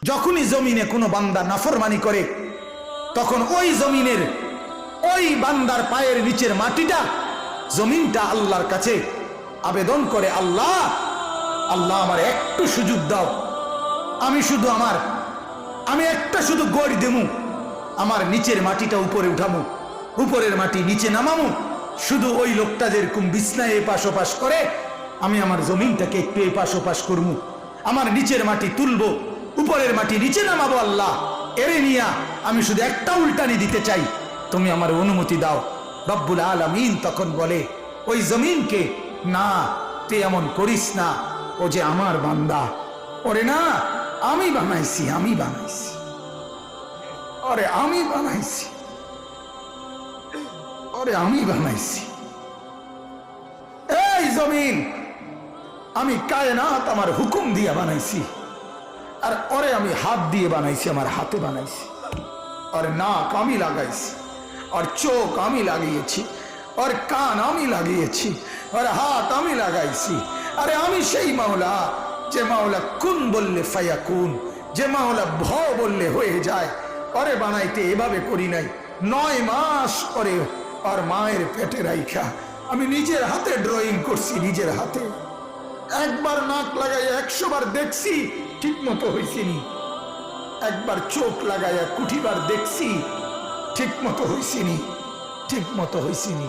যখনই জমিনে কোনো বান্দা নাফরমানি করে তখন ওই জমিনের ওই বান্দার পায়ের নিচের মাটিটা জমিনটা আল্লাহর কাছে আবেদন করে, আল্লাহ আল্লাহ আমার একটু সুযোগ দাও, আমি একটা শুধু গড় দেমু, আমার নিচের মাটিটা উপরে উঠামু, উপরের মাটি নিচে নামামু, শুধু ওই লোকটা যেরকম বিছনায় এপাশ ওপাশ করে আমি আমার জমিনটাকে একটু এপাশ ওপাশ করবো, আমার নিচের মাটি তুলবো, উপরের মাটি নিচে নামাবো, আল্লাহ এরে নিয়া আমি শুধু একটা উল্টানি দিতে চাই, তুমি আমার অনুমতি দাও। রব্বুল আলামিন তখন বলে ওই জমিনকে, না তুই এমন করিস না, ও যে আমার বান্দা, ওরে না আমি বানাইছি, ওরে আমি বানাইছি। এই জমিন আমি কায়নাত আমার হুকুম দিয়ে বানাইছি, আর ওরে আমি হাত দিয়ে বানাইছি, আমার হাতে বানাইছি, আর নাক আমি লাগাইছি, আর চোখ আমি লাগিয়েছি, আর কান আমি লাগিয়েছি, আর হাত আমি লাগাইছি। আরে আমি সেই মাওলা যে মাওলা কুন বললে ফায়াকুন, যে মাওলা ভ বললে হয়ে যায়। আরে বানাইতে এভাবে করি নাই, 9 মাস পরে আর মায়ের পেটে রাইখা আমি নিজের হাতে ড্রয়িং করছি, নিজের হাতে একবার নাক লাগাই 100 বার দেখছি ঠিক মতো হয়েছিনি, একবার চোখ লাগাইয়া কুঠিবার দেখছি ঠিক মতো হয়েছিনি।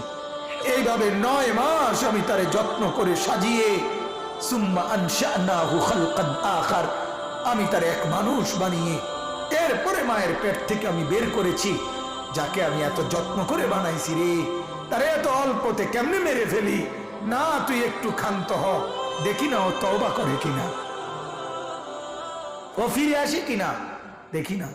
এইভাবে 9 মাস আমি তারে যত্ন করে সাজিয়ে সুম্মা আনশানাহু খালকান আখার, আমি তার এক মানুষ বানিয়ে এরপরে মায়ের পেট থেকে আমি বের করেছি। যাকে আমি এত যত্ন করে বানাইছি রে, তারে এত অল্পতে কেমনে মেরে ফেলি? না তুই একটু ক্ষান্ত হ, দেখি না ও তওবা করে কিনা, ও ফিরে আসে কিনা, দেখি না।